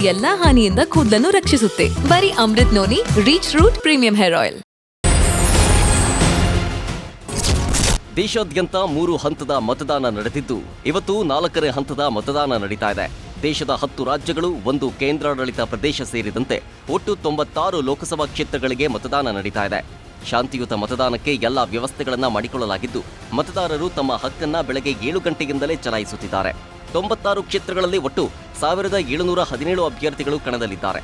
ಎಲ್ಲಾ ಹಾನಿಯಿಂದ ಕೂದಲನ್ನು ರಕ್ಷಿಸುತ್ತೆ. ಬರೀ Amrit noni reach root premium hair oil. ದೇಶಾದ್ಯಂತ 3 ಹಂತದ ಮತದಾನ ನಡೆದಿದ್ದು ಇವತ್ತು 4ನೇ ಹಂತದ ಮತದಾನ ನಡೀತಾ ಇದೆ. ದೇಶದ 10 ರಾಜ್ಯಗಳು, 1 ಕೇಂದ್ರಾಡಳಿತ ಪ್ರದೇಶ ಸೇರಿದಂತೆ ಒಟ್ಟು 96 ಲೋಕಸಭಾ ಕ್ಷೇತ್ರಗಳಿಗೆ ಮತದಾನ ನಡೀತಾ ಇದೆ. ಶಾಂತಿಯುತ ಮತದಾನಕ್ಕೆ ಎಲ್ಲ ವ್ಯವಸ್ಥೆಗಳನ್ನು ಮಾಡಿಕೊಳ್ಳಲಾಗಿದ್ದು ಮತದಾರರು ತಮ್ಮ ಹಕ್ಕನ್ನ ಬೆಳಗ್ಗೆ 7 ಗಂಟೆಯಿಂದಲೇ ಚಲಾಯಿಸುತ್ತಿದ್ದಾರೆ. 96 ಕ್ಷೇತ್ರಗಳಲ್ಲಿ ಒಟ್ಟು 1717 ಅಭ್ಯರ್ಥಿಗಳು ಕಣದಲ್ಲಿದ್ದಾರೆ.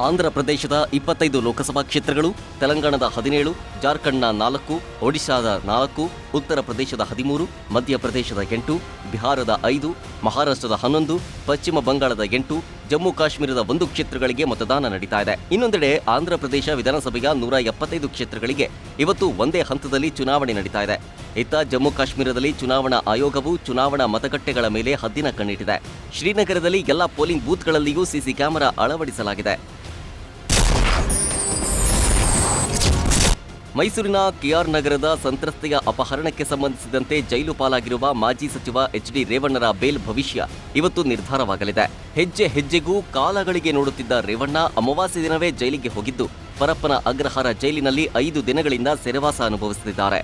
ಆಂಧ್ರ ಪ್ರದೇಶದ 25 ಲೋಕಸಭಾ ಕ್ಷೇತ್ರಗಳು, ತೆಲಂಗಾಣದ 17, ಜಾರ್ಖಂಡ್ನ 4, ಒಡಿಶಾದ 4, ಉತ್ತರ ಪ್ರದೇಶದ 13, ಮಧ್ಯಪ್ರದೇಶದ 8, ಬಿಹಾರದ 5, ಮಹಾರಾಷ್ಟ್ರದ 11, ಪಶ್ಚಿಮ ಬಂಗಾಳದ 8, ಜಮ್ಮು ಕಾಶ್ಮೀರದ 1 ಕ್ಷೇತ್ರಗಳಿಗೆ ಮತದಾನ ನಡೀತಾ ಇದೆ. ಇನ್ನೊಂದೆಡೆ ಆಂಧ್ರ ಪ್ರದೇಶ ವಿಧಾನಸಭೆಯ 175 ಕ್ಷೇತ್ರಗಳಿಗೆ ಇವತ್ತು ಒಂದೇ ಹಂತದಲ್ಲಿ ಚುನಾವಣೆ ನಡೀತಾ ಇದೆ. ಇತ್ತ ಜಮ್ಮು ಕಾಶ್ಮೀರದಲ್ಲಿ ಚುನಾವಣಾ ಆಯೋಗವು ಚುನಾವಣಾ ಮತಗಟ್ಟೆಗಳ ಮೇಲೆ ಹದ್ದಿನ ಕಣ್ಣಿಟ್ಟಿದೆ. ಶ್ರೀನಗರದಲ್ಲಿ ಎಲ್ಲ ಪೋಲಿಂಗ್ ಬೂತ್ಗಳಲ್ಲಿಯೂ ಸಿಸಿ ಕ್ಯಾಮೆರಾ ಅಳವಡಿಸಲಾಗಿದೆ. ಮೈಸೂರಿನ ಕೆಆರ್ ನಗರದ ಸಂತ್ರಸ್ತೆಯ ಅಪಹರಣಕ್ಕೆ ಸಂಬಂಧಿಸಿದಂತೆ ಜೈಲು ಪಾಲಾಗಿರುವ ಮಾಜಿ ಸಚಿವ ಎಚ್.ಡಿ. ರೇವಣ್ಣರ ಬೇಲ್ ಭವಿಷ್ಯ ಇವತ್ತು ನಿರ್ಧಾರವಾಗಲಿದೆ. ಹೆಜ್ಜೆ ಹೆಜ್ಜೆಗೂ ಕಾಲಗಳಿಗೆ ನೋಡುತ್ತಿದ್ದ ರೇವಣ್ಣ ಅಮಾವಾಸ್ಯೆ ದಿನವೇ ಜೈಲಿಗೆ ಹೋಗಿದ್ದು ಪರಪ್ಪನ ಅಗ್ರಹಾರ ಜೈಲಿನಲ್ಲಿ 5 ದಿನಗಳಿಂದ ಸೆರೆವಾಸ ಅನುಭವಿಸುತ್ತಿದ್ದಾರೆ.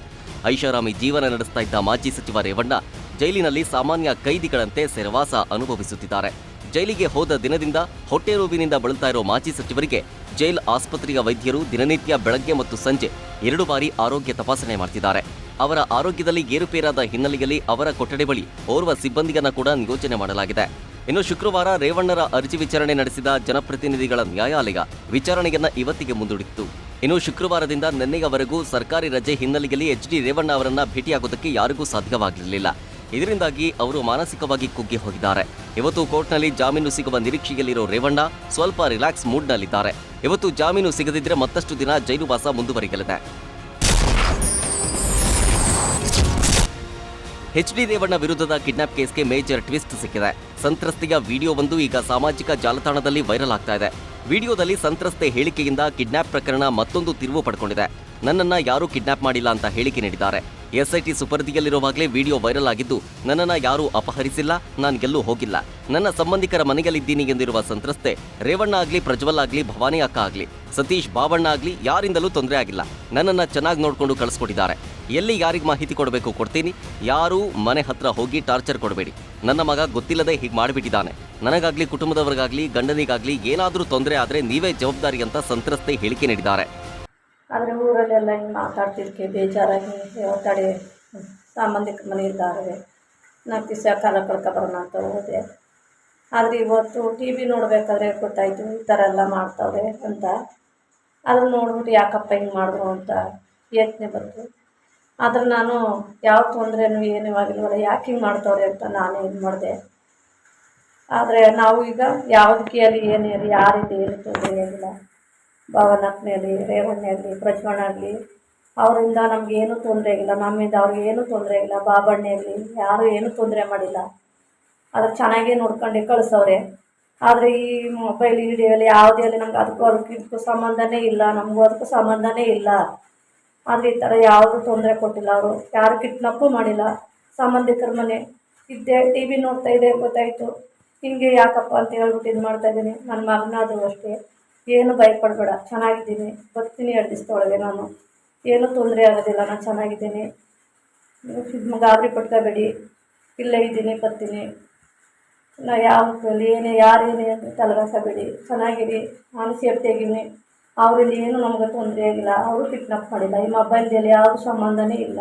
ಐಷಾರಾಮಿ ಜೀವನ ನಡೆಸ್ತಾ ಇದ್ದ ಮಾಜಿ ಸಚಿವ ರೇವಣ್ಣ ಜೈಲಿನಲ್ಲಿ ಸಾಮಾನ್ಯ ಕೈದಿಗಳಂತೆ ಸೆರೆವಾಸ ಅನುಭವಿಸುತ್ತಿದ್ದಾರೆ. ಜೈಲಿಗೆ ಹೋದ ದಿನದಿಂದ ಹೊಟ್ಟೆ ನೋವಿನಿಂದ ಬಳಲ್ತಾ ಇರೋ ಮಾಜಿ ಸಚಿವರಿಗೆ ಜೈಲ್ ಆಸ್ಪತ್ರೆಯ ವೈದ್ಯರು ದಿನನಿತ್ಯ ಬೆಳಗ್ಗೆ ಮತ್ತು ಸಂಜೆ 2 ಬಾರಿ ಆರೋಗ್ಯ ತಪಾಸಣೆ ಮಾಡ್ತಿದ್ದಾರೆ. ಅವರ ಆರೋಗ್ಯದಲ್ಲಿ ಏರುಪೇರಾದ ಹಿನ್ನೆಲೆಯಲ್ಲಿ ಅವರ ಕೊಠಡಿ ಬಳಿ ಓರ್ವ ಸಿಬ್ಬಂದಿಯನ್ನ ಕೂಡ ನಿಯೋಜನೆ ಮಾಡಲಾಗಿದೆ. ಇನ್ನು ಶುಕ್ರವಾರ ರೇವಣ್ಣರ ಅರ್ಜಿ ವಿಚಾರಣೆ ನಡೆಸಿದ ಜನಪ್ರತಿನಿಧಿಗಳ ನ್ಯಾಯಾಲಯ ವಿಚಾರಣೆಯನ್ನ ಇವತ್ತಿಗೆ ಮುಂದೂಡಿತ್ತು. ಇನ್ನು ಶುಕ್ರವಾರದಿಂದ ನಿನ್ನೆಯವರೆಗೂ ಸರ್ಕಾರಿ ರಜೆ ಹಿನ್ನೆಲೆಯಲ್ಲಿ ಎಚ್.ಡಿ. ರೇವಣ್ಣ ಅವರನ್ನ ಭೇಟಿಯಾಗೋದಕ್ಕೆ ಯಾರಿಗೂ ಸಾಧ್ಯವಾಗಿರಲಿಲ್ಲ. ಇದರಿಂದಾಗಿ ಅವರು ಮಾನಸಿಕವಾಗಿ ಕುಗ್ಗಿ ಹೋಗಿದ್ದಾರೆ. ಇವತ್ತು ಕೋರ್ಟ್ನಲ್ಲಿ ಜಾಮೀನು ಸಿಗುವ ನಿರೀಕ್ಷೆಯಲ್ಲಿರೋ ರೇವಣ್ಣ ಸ್ವಲ್ಪ ರಿಲ್ಯಾಕ್ಸ್ ಮೂಡ್ನಲ್ಲಿದ್ದಾರೆ. ಇವತ್ತು ಜಾಮೀನು ಸಿಗದಿದ್ರೆ ಮತ್ತಷ್ಟು ದಿನ ಜೈಲುವಾಸ ಮುಂದುವರಿಯಲಿದೆ. ಎಚ್.ಡಿ. ರೇವಣ್ಣ ವಿರುದ್ಧದ ಕಿಡ್ನಾಪ್ ಕೇಸ್ಗೆ ಮೇಜರ್ ಟ್ವಿಸ್ಟ್ ಸಿಕ್ಕಿದೆ. ಸಂತ್ರಸ್ತೆಯ ವಿಡಿಯೋವೊಂದು ಈಗ ಸಾಮಾಜಿಕ ಜಾಲತಾಣದಲ್ಲಿ ವೈರಲ್ ಆಗ್ತಾ ಇದೆ. ವಿಡಿಯೋದಲ್ಲಿ ಸಂತ್ರಸ್ತೆ ಹೇಳಿಕೆಯಿಂದ ಕಿಡ್ನಾಪ್ ಪ್ರಕರಣ ಮತ್ತೊಂದು ತಿರುವು ಪಡ್ಕೊಂಡಿದೆ. ನನ್ನನ್ನ ಯಾರೂ ಕಿಡ್ನಾಪ್ ಮಾಡಿಲ್ಲ ಅಂತ ಹೇಳಿಕೆ ನೀಡಿದ್ದಾರೆ. ಎಸ್ಐಟಿ ಸುಪರ್ದಿಯಲ್ಲಿರುವಾಗಲೇ ವಿಡಿಯೋ ವೈರಲ್ ಆಗಿದ್ದು, ನನ್ನನ್ನ ಯಾರೂ ಅಪಹರಿಸಿಲ್ಲ, ನಾನೆಲ್ಲೂ ಹೋಗಿಲ್ಲ, ನನ್ನ ಸಂಬಂಧಿಕರ ಮನೆಯಲ್ಲಿದ್ದೀನಿ ಎಂದಿರುವ ಸಂತ್ರಸ್ತೆ ರೇವಣ್ಣ ಆಗ್ಲಿ, ಪ್ರಜ್ವಲ್ ಆಗ್ಲಿ, ಭವಾನಿ ಅಕ್ಕ ಆಗ್ಲಿ, ಸತೀಶ್ ಬಾಬಣ್ಣ ಆಗ್ಲಿ ಯಾರಿಂದಲೂ ತೊಂದರೆ ಆಗಿಲ್ಲ. ನನ್ನನ್ನ ಚೆನ್ನಾಗಿ ನೋಡ್ಕೊಂಡು ಕಳಿಸ್ಕೊಟ್ಟಿದ್ದಾರೆ. ಎಲ್ಲಿ ಯಾರಿಗೆ ಮಾಹಿತಿ ಕೊಡಬೇಕು ಕೊಡ್ತೀನಿ, ಯಾರೂ ಮನೆ ಹತ್ರ ಹೋಗಿ ಟಾರ್ಚರ್ ಕೊಡಬೇಡಿ. ನನ್ನ ಮಗ ಗೊತ್ತಿಲ್ಲದೆ ಹೀಗೆ ಮಾಡಿಬಿಟ್ಟಿದ್ದಾನೆ. ನನಗಾಗ್ಲಿ, ಕುಟುಂಬದವರಿಗಾಗ್ಲಿ, ಗಂಡನಿಗಾಗ್ಲಿ ಏನಾದರೂ ತೊಂದರೆ ಆದರೆ ನೀವೇ ಜವಾಬ್ದಾರಿ ಅಂತ ಸಂತ್ರಸ್ತೆ ಹೇಳಿಕೆ ನೀಡಿದ್ದಾರೆ. ಆದರೆ ಊರಲ್ಲೆಲ್ಲ ಹಿಂಗೆ ಮಾತಾಡ್ತಿದ್ದಕ್ಕೆ ಬೇಜಾರಾಗಿ ಒತ್ತಡೆ ಸಂಬಂಧಿಕರ ಮನೆ ಇದ್ದಾರೆ, 4 ದಿವಸ ಕಾಲ ಕಳ್ಕೊಬರೋಣ ಅಂತ ಹೋದೆ. ಆದರೆ ಇವತ್ತು ಟಿ ವಿ ನೋಡಬೇಕಾದ್ರೆ ಗೊತ್ತಾಯಿತು ಈ ಥರ ಎಲ್ಲ ಮಾಡ್ತಾವ್ರೆ ಅಂತ. ಅದನ್ನು ನೋಡ್ಬಿಟ್ಟು ಯಾಕಪ್ಪ ಹಿಂಗೆ ಮಾಡಿದ್ರು ಅಂತ ಯೋಚನೆ ಬಂತು. ಆದರೆ ನಾನು ಯಾವ ತೊಂದರೆನೂ ಏನೂ ಆಗಿಲ್ವಲ್ಲ, ಯಾಕೆ ಹಿಂಗೆ ಮಾಡ್ತಾವ್ರೆ ಅಂತ ನಾನೇ ಇದು ಮಾಡಿದೆ. ಆದರೆ ನಾವು ಈಗ ಯಾವುದಕ್ಕೆ ಅಲ್ಲಿ ಏನೇ ಇರಲಿ, ಯಾರಿಂದ ಏನು ತೊಂದರೆ ಆಗಿಲ್ಲ. ಭವನಕ್ಕನೇಲಿ, ರೇವಣ್ಣಾಗಲಿ, ಪ್ರಜ್ವಣ್ಣ ಆಗಲಿ, ಅವರಿಂದ ನಮಗೇನು ತೊಂದರೆ ಆಗಿಲ್ಲ, ನಮ್ಮಿಂದ ಅವ್ರಿಗೆ ಏನೂ ತೊಂದರೆ ಆಗಿಲ್ಲ. ಬಾಬಣ್ಣೆ ಆಗಲಿ ಯಾರೂ ಏನೂ ತೊಂದರೆ ಮಾಡಿಲ್ಲ. ಆದರೆ ಚೆನ್ನಾಗೇ ನೋಡ್ಕೊಂಡು ಕಳಿಸವ್ರೆ. ಆದರೆ ಈ ಮೊಬೈಲ್ ವಿಡಿಯೋಲಿ ಯಾವುದೇ ಅಲ್ಲಿ ನಮ್ಗೆ ಅದಕ್ಕೂ ಸಂಬಂಧನೇ ಇಲ್ಲ, ನಮಗೂ ಅದಕ್ಕೂ ಸಂಬಂಧನೇ ಇಲ್ಲ. ಆದರೆ ಈ ಥರ ಯಾವುದೂ ತೊಂದರೆ ಕೊಟ್ಟಿಲ್ಲ. ಅವರು ಯಾರು ಕಿಡ್ನಾಪು ಮಾಡಿಲ್ಲ. ಸಂಬಂಧಿಕರ ಮನೆ ಇದ್ದೆ, ಟಿ ವಿ ನೋಡ್ತಾ ಇದೆ, ಗೊತ್ತಾಯಿತು ಹಿಂಗೆ ಯಾಕಪ್ಪ ಅಂತ ಹೇಳ್ಬಿಟ್ಟು ಇದು ಮಾಡ್ತಾಯಿದ್ದೀನಿ. ನನ್ನ ಮಗನಾದರೂ ಅಷ್ಟೇ, ಏನು ಭಯಪಡಬೇಡ, ಚೆನ್ನಾಗಿದ್ದೀನಿ, ಬರ್ತೀನಿ 2 ದಿವಸದೊಳಗೆ, ನಾನು ಏನೂ ತೊಂದರೆ ಆಗೋದಿಲ್ಲ, ನಾನು ಚೆನ್ನಾಗಿದ್ದೀನಿ, ಗಾಬರಿ ಪಡ್ಕೋಬೇಡಿ, ಇಲ್ಲೇ ಇದ್ದೀನಿ, ಬರ್ತೀನಿ, ನಾ ಯಾವ ಏನೇ ಯಾರೇನೇ ಅಂತ ತಲೆಗಾಸಬೇಡಿ, ಚೆನ್ನಾಗಿರಿ, ನಾನು ಸೇಫ್ಟಿಯಾಗಿದ್ದೀನಿ. ಅವರಲ್ಲಿ ಏನು ನಮಗೆ ತೊಂದರೆ ಆಗಿಲ್ಲ, ಅವರು ಕಿಡ್ನಾಪ್ ಮಾಡಿಲ್ಲ. ಈ ಮೊಬೈಲ್ದಲ್ಲಿ ಯಾವುದು ಸಂಬಂಧನೇ ಇಲ್ಲ.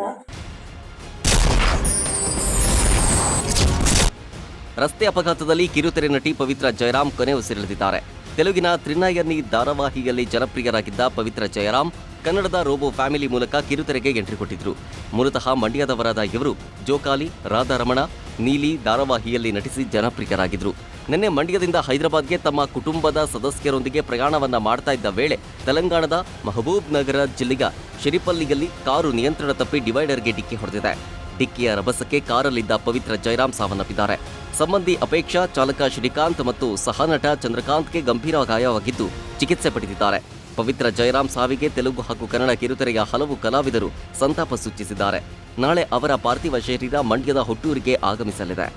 ರಸ್ತೆ ಅಪಘಾತದಲ್ಲಿ ಕಿರುತೆರೆ ನಟಿ ಪವಿತ್ರ ಜಯರಾಮ್ ಕೊನೆ ಉಸಿರೆಳೆದಿದ್ದಾರೆ. ತೆಲುಗಿನ ತ್ರಿನಯನಿ ಧಾರಾವಾಹಿಯಲ್ಲಿ ಜನಪ್ರಿಯರಾಗಿದ್ದ ಪವಿತ್ರ ಜಯರಾಮ್ ಕನ್ನಡದ ರೋಬೋ ಫ್ಯಾಮಿಲಿ ಮೂಲಕ ಕಿರುತೆರೆಗೆ ಎಂಟ್ರಿ ಕೊಟ್ಟಿದ್ರು. ಮೂಲತಃ ಮಂಡ್ಯದವರಾದ ಇವರು ಜೋಕಾಲಿ, ರಾಧಾರಮಣ, ನೀಲಿ ಧಾರಾವಾಹಿಯಲ್ಲಿ ನಟಿಸಿ ಜನಪ್ರಿಯರಾಗಿದ್ರು. ನಿನ್ನೆ ಮಂಡ್ಯದಿಂದ ಹೈದರಾಬಾದ್ಗೆ ತಮ್ಮ ಕುಟುಂಬದ ಸದಸ್ಯರೊಂದಿಗೆ ಪ್ರಯಾಣವನ್ನ ಮಾಡ್ತಾ ಇದ್ದ ವೇಳೆ ತೆಲಂಗಾಣದ ಮಹಬೂಬ್ ನಗರ ಜಿಲ್ಲೆಯ ಶಿರಿಪಲ್ಲಿಯಲ್ಲಿ ಕಾರು ನಿಯಂತ್ರಣ ತಪ್ಪಿ ಡಿವೈಡರ್ಗೆ ಡಿಕ್ಕಿ ಹೊಡೆದಿದೆ. ಡಿಕ್ಕಿಯ ರಭಸಕ್ಕೆ ಕಾರಲ್ಲಿದ್ದ ಪವಿತ್ರ ಜಯರಾಮ್ ಸಾವನ್ನಪ್ಪಿದ್ದಾರೆ. ಸಂಬಂಧಿ ಅಪೇಕ್ಷಾ, ಚಾಲಕ ಶ್ರೀಕಾಂತ್ ಮತ್ತು ಸಹನಟ ಚಂದ್ರಕಾಂತ್ಗೆ ಗಂಭೀರ ಗಾಯವಾಗಿದ್ದು ಚಿಕಿತ್ಸೆ ಪಡೆದಿದ್ದಾರೆ. ಪವಿತ್ರ ಜಯರಾಮ್ ಸಾವಿಗೆ ತೆಲುಗು ಹಾಗೂ ಕನ್ನಡ ಕಿರುತೆರೆಯ ಹಲವು ಕಲಾವಿದರು ಸಂತಾಪ ಸೂಚಿಸಿದ್ದಾರೆ. ನಾಳೆ ಅವರ ಪಾರ್ಥಿವ ಶರೀರ ಮಂಡ್ಯದ ಹುಟ್ಟೂರಿಗೆ ಆಗಮಿಸಲಿದೆ.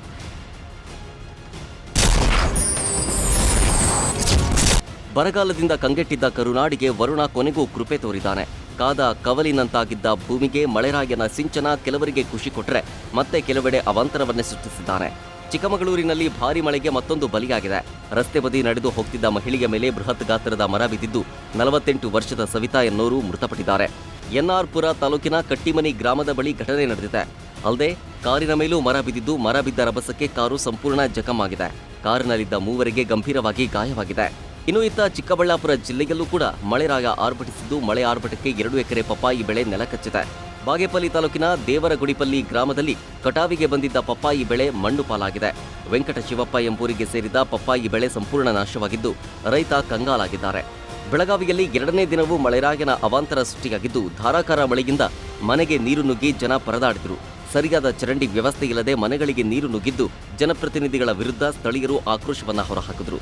ಬರಗಾಲದಿಂದ ಕಂಗೆಟ್ಟಿದ್ದ ಕರುನಾಡಿಗೆ ವರುಣ ಕೊನೆಗೂ ಕೃಪೆ ತೋರಿದ್ದಾನೆ. ಕಾದ ಕವಲಿನಂತಾಗಿದ್ದ ಭೂಮಿಗೆ ಮಳೆರಾಯನ ಸಿಂಚನ ಕೆಲವರಿಗೆ ಖುಷಿ ಕೊಟ್ಟರೆ ಮತ್ತೆ ಕೆಲವೆಡೆ ಅವಾಂತರವನ್ನೇ ಸೃಷ್ಟಿಸಿದ್ದಾನೆ. ಚಿಕ್ಕಮಗಳೂರಿನಲ್ಲಿ ಭಾರೀ ಮಳೆಗೆ ಮತ್ತೊಂದು ಬಲಿಯಾಗಿದೆ. ರಸ್ತೆ ಬದಿ ನಡೆದು ಹೋಗ್ತಿದ್ದ ಮಹಿಳೆಯ ಮೇಲೆ ಬೃಹತ್ ಗಾತ್ರದ ಮರ ಬಿದ್ದಿದ್ದು 48 ವರ್ಷದ ಸವಿತಾ ಎನ್ನೋರು ಮೃತಪಟ್ಟಿದ್ದಾರೆ. ಎನ್ಆರ್ಪುರ ತಾಲೂಕಿನ ಕಟ್ಟಿಮನಿ ಗ್ರಾಮದ ಬಳಿ ಘಟನೆ ನಡೆದಿದೆ. ಅಲ್ಲದೆ ಕಾರಿನ ಮೇಲೂ ಮರ ಬಿದ್ದಿದ್ದು ಮರ ಬಿದ್ದ ರಭಸಕ್ಕೆ ಕಾರು ಸಂಪೂರ್ಣ ಜಖಂ ಆಗಿದೆ. ಕಾರಿನಲ್ಲಿದ್ದ ಮೂವರಿಗೆ ಗಂಭೀರವಾಗಿ ಗಾಯವಾಗಿದೆ. ಇನ್ನು ಇತ್ತ ಚಿಕ್ಕಬಳ್ಳಾಪುರ ಜಿಲ್ಲೆಯಲ್ಲೂ ಕೂಡ ಮಳೆರಾಯ ಆರ್ಭಟಿಸಿದ್ದು ಮಳೆ ಆರ್ಭಟಕ್ಕೆ 2 ಎಕರೆ ಪಪ್ಪಾಯಿ ಬೆಳೆ ನೆಲಕಚ್ಚಿದೆ. ಬಾಗೇಪಲ್ಲಿ ತಾಲೂಕಿನ ದೇವರಗುಡಿಪಲ್ಲಿ ಗ್ರಾಮದಲ್ಲಿ ಕಟಾವಿಗೆ ಬಂದಿದ್ದ ಪಪ್ಪಾಯಿ ಬೆಳೆ ಮಣ್ಣು ಪಾಲಾಗಿದೆ. ವೆಂಕಟ ಶಿವಪ್ಪ ಎಂಬೂರಿಗೆ ಸೇರಿದ ಪಪ್ಪಾಯಿ ಬೆಳೆ ಸಂಪೂರ್ಣ ನಾಶವಾಗಿದ್ದು ರೈತ ಕಂಗಾಲಾಗಿದ್ದಾರೆ. ಬೆಳಗಾವಿಯಲ್ಲಿ 2ನೇ ದಿನವೂ ಮಳೆರಾಯನ ಅವಾಂತರ ಸೃಷ್ಟಿಯಾಗಿದ್ದು ಧಾರಾಕಾರ ಮಳೆಯಿಂದ ಮನೆಗೆ ನೀರು ನುಗ್ಗಿ ಜನ ಪರದಾಡಿದರು. ಸರಿಯಾದ ಚರಂಡಿ ವ್ಯವಸ್ಥೆ ಇಲ್ಲದೆ ಮನೆಗಳಿಗೆ ನೀರು ನುಗ್ಗಿದ್ದು ಜನಪ್ರತಿನಿಧಿಗಳ ವಿರುದ್ಧ ಸ್ಥಳೀಯರು ಆಕ್ರೋಶವನ್ನ ಹೊರಹಾಕಿದರು.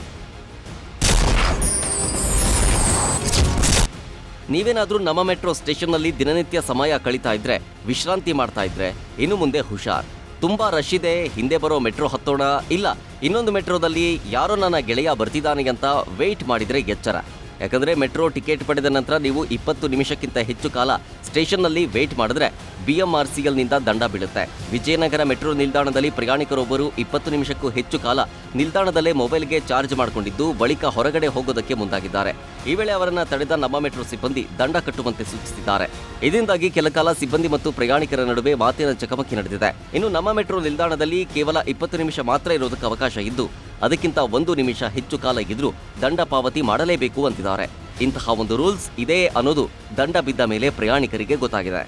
ನೀವೇನಾದ್ರೂ ನಮ್ಮ ಮೆಟ್ರೋ ಸ್ಟೇಷನ್ನಲ್ಲಿ ದಿನನಿತ್ಯ ಸಮಯ ಕಳೀತಾ ಇದ್ರೆ, ವಿಶ್ರಾಂತಿ ಮಾಡ್ತಾ ಇದ್ರೆ ಇನ್ನು ಮುಂದೆ ಹುಷಾರ್. ತುಂಬಾ ರಶ್ ಇದೆ, ಹಿಂದೆ ಬರೋ ಮೆಟ್ರೋ ಹತ್ತೋಣ, ಇಲ್ಲ ಇನ್ನೊಂದು ಮೆಟ್ರೋದಲ್ಲಿ ಯಾರೋ ನನ್ನ ಗೆಳೆಯ ಬರ್ತಿದ್ದಾನೆ ಅಂತ ವೇಟ್ ಮಾಡಿದ್ರೆ ಎಚ್ಚರ. ಯಾಕಂದ್ರೆ ಮೆಟ್ರೋ ಟಿಕೆಟ್ ಪಡೆದ ನಂತರ ನೀವು 20 ನಿಮಿಷಕ್ಕಿಂತ ಹೆಚ್ಚು ಕಾಲ ಸ್ಟೇಷನ್ನಲ್ಲಿ ವೇಟ್ ಮಾಡಿದ್ರೆ BMRCLನಿಂದ ದಂಡ ಬೀಳುತ್ತೆ. ವಿಜಯನಗರ ಮೆಟ್ರೋ ನಿಲ್ದಾಣದಲ್ಲಿ ಪ್ರಯಾಣಿಕರೊಬ್ಬರು 20 ನಿಮಿಷಕ್ಕೂ ಹೆಚ್ಚು ಕಾಲ ನಿಲ್ದಾಣದಲ್ಲೇ ಮೊಬೈಲ್ಗೆ ಚಾರ್ಜ್ ಮಾಡಿಕೊಂಡಿದ್ದು ಬಳಿಕ ಹೊರಗಡೆ ಹೋಗೋದಕ್ಕೆ ಮುಂದಾಗಿದ್ದಾರೆ. ಈ ವೇಳೆ ಅವರನ್ನ ತಡೆದ ನಮ್ಮ ಮೆಟ್ರೋ ಸಿಬ್ಬಂದಿ ದಂಡ ಕಟ್ಟುವಂತೆ ಸೂಚಿಸಿದ್ದಾರೆ. ಇದರಿಂದಾಗಿ ಕೆಲಕಾಲ ಸಿಬ್ಬಂದಿ ಮತ್ತು ಪ್ರಯಾಣಿಕರ ನಡುವೆ ಮಾತಿನ ಚಕಮಕಿ ನಡೆದಿದೆ. ಇನ್ನು ನಮ್ಮ ಮೆಟ್ರೋ ನಿಲ್ದಾಣದಲ್ಲಿ ಕೇವಲ 20 ನಿಮಿಷ ಮಾತ್ರ ಇರೋದಕ್ಕೆ ಅವಕಾಶ ಇದ್ದು ಅದಕ್ಕಿಂತ 1 ನಿಮಿಷ ಹೆಚ್ಚು ಕಾಲ ಇದ್ರೂ ದಂಡ ಪಾವತಿ ಮಾಡಲೇಬೇಕು ಅಂತಿದ್ದಾರೆ. ಇಂತಹ ಒಂದು ರೂಲ್ಸ್ ಇದೆ ಅನ್ನೋದು ದಂಡ ಬಿದ್ದ ಮೇಲೆ ಪ್ರಯಾಣಿಕರಿಗೆ ಗೊತ್ತಾಗಿದೆ.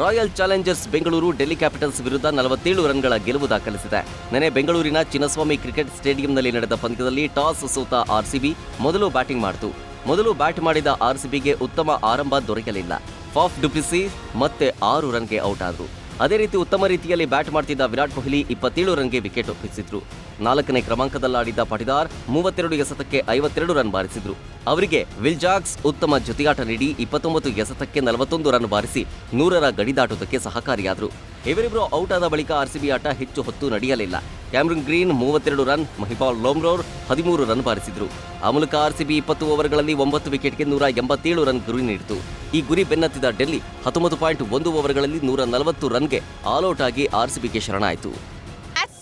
Royal challengers Bengaluru Delhi capitals ವಿರುದ್ಧ 47 ರನ್ಗಳ ಗೆಲುವು ದಾಖಲಿಸಿದೆ. ನೆನೆ ಬೆಂಗಳೂರಿನ ಚಿನ್ನಸ್ವಾಮಿ ಕ್ರಿಕೆಟ್ ಸ್ಟೇಡಿಯಂನಲ್ಲಿ ನಡೆದ ಪಂದ್ಯದಲ್ಲಿ ಟಾಸ್ ಸೋತ RCB ಮೊದಲು ಬ್ಯಾಟಿಂಗ್ ಮಾಡಿತು. ಮೊದಲು ಬ್ಯಾಟ್ ಮಾಡಿದ RCBಗೆ ಉತ್ತಮ ಆರಂಭ ದೊರೆಯಲಿಲ್ಲ. ಫಾಫ್ ಡುಪ್ಲೆಸಿಸ್ ಮತ್ತೆ 6 ರನ್ಗೆ ಔಟ್ ಆದರು. ಅದೇ ರೀತಿ ಉತ್ತಮ ರೀತಿಯಲ್ಲಿ ಬ್ಯಾಟ್ ಮಾಡ್ತಿದ್ದ ವಿರಾಟ್ ಕೊಹ್ಲಿ 27 ರನ್ಗೆ ವಿಕೆಟ್ ಒಪ್ಪಿಸಿದ್ರು. 4ನೇ ಕ್ರಮಾಂಕದಲ್ಲಾಡಿದ್ದ ಪಾಟಿದಾರ್ 32 ಎಸೆತಕ್ಕೆ 52 ರನ್ ಬಾರಿಸಿದ್ರು. ಅವರಿಗೆ ವಿಲ್ ಜಾಕ್ಸ್ ಉತ್ತಮ ಜೊತೆಯಾಟ ನೀಡಿ 29 ಎಸೆತಕ್ಕೆ 41 ರನ್ ಬಾರಿಸಿ 100ರ ಗಡಿ ದಾಟುವುದಕ್ಕೆ ಸಹಕಾರಿಯಾದರು. ಇವರಿಬ್ಬರು ಔಟ್ ಆದ ಬಳಿಕ RCB ಆಟ ಹೆಚ್ಚು ಹೊತ್ತು ನಡೆಯಲಿಲ್ಲ. Cameron Green 32 run, Mahipal Lomror 13 run ಬಾರಿಸಿದ್ರು. ಆ ಮೂಲಕ RCB 20 ಓವರ್ಗಳಲ್ಲಿ 9 ವಿಕೆಟ್ಗೆ 187 ರನ್ ಗುರಿ ನೀಡಿತು. ಈ ಗುರಿ ಬೆನ್ನತ್ತಿದ ಡೆಲ್ಲಿ 19.1 ಓವರ್ಗಳಲ್ಲಿ 140 ರನ್ಗೆ ಆಲ್ಔಟ್ ಆಗಿ RCBಗೆ ಶರಣಾಯಿತು.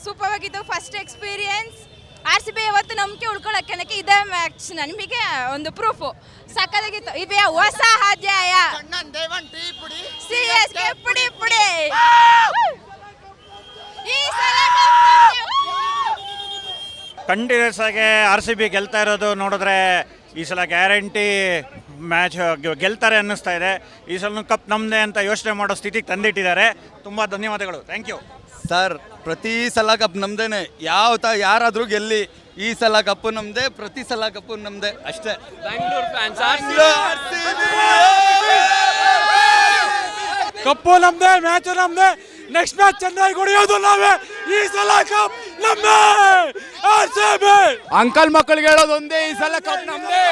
ಸೂಪರ್ ಆಗಿತ್ತು. First experience. RCB ಇವತ್ತು ನಂಬಿಕೆ ಉಳ್ಕೊಳ್ಳೋಕೆ ಇದೇ ಮ್ಯಾಚ್ ನಮಗೆ ಒಂದು ಪ್ರೂಫು. ಸಕ್ಕತ್ತಾಗಿತ್ತು. ಇವೆ ಹೊಸ ಅಧ್ಯಾಯ. CSK ಪುಡಿ ಪುಡಿ. ಈ ಸಲ ಕಂಟಿನ್ಯೂಸ್ ಆಗಿ RCB ಗೆಲ್ತಾ ಇರೋದು ನೋಡಿದ್ರೆ ಈ ಸಲ ಗ್ಯಾರಂಟಿ ಮ್ಯಾಚ್ ಗೆಲ್ತಾರೆ ಅನ್ನಿಸ್ತಾ ಇದೆ. ಈ ಸಲ ಕಪ್ ನಮ್ಮದೇ ಅಂತ ಯೋಚನೆ ಮಾಡೋ ಸ್ಥಿತಿಗೆ ತಂದಿಟ್ಟಿದ್ದಾರೆ. ತುಂಬ ಧನ್ಯವಾದಗಳು. Thank you sir. ಪ್ರತಿ ಸಲ ಕಪ್ ನಮ್ದೇನೆ, ಯಾರಾದರೂ ಗೆಲ್ಲಿ, ಈ ಸಲ ಕಪ್ಪು ನಮ್ದೇ, ಪ್ರತಿ ಸಲ ಕಪ್ಪು ನಮ್ದೇ ಅಷ್ಟೇ. ಕಪ್ಪು ನಮ್ದೇ, ಮ್ಯಾಚ್ ನಮ್ದೇ, ನೆಕ್ಸ್ಟ್ ಮ್ಯಾಚ್ ಚೆನ್ನಾಗಿ ಹೊಡೆಯೋದು ನಾವೇ. ಈ ಸಲ ಕಪ್ ನಮ್ದೇ RCB. ಅಂಕಲ್ ಮಕ್ಕಳಿಗೆ ಹೇಳೋದು ಒಂದೇ, ಈ ಸಲ ಕಪ್ ನಮ್ದೇ.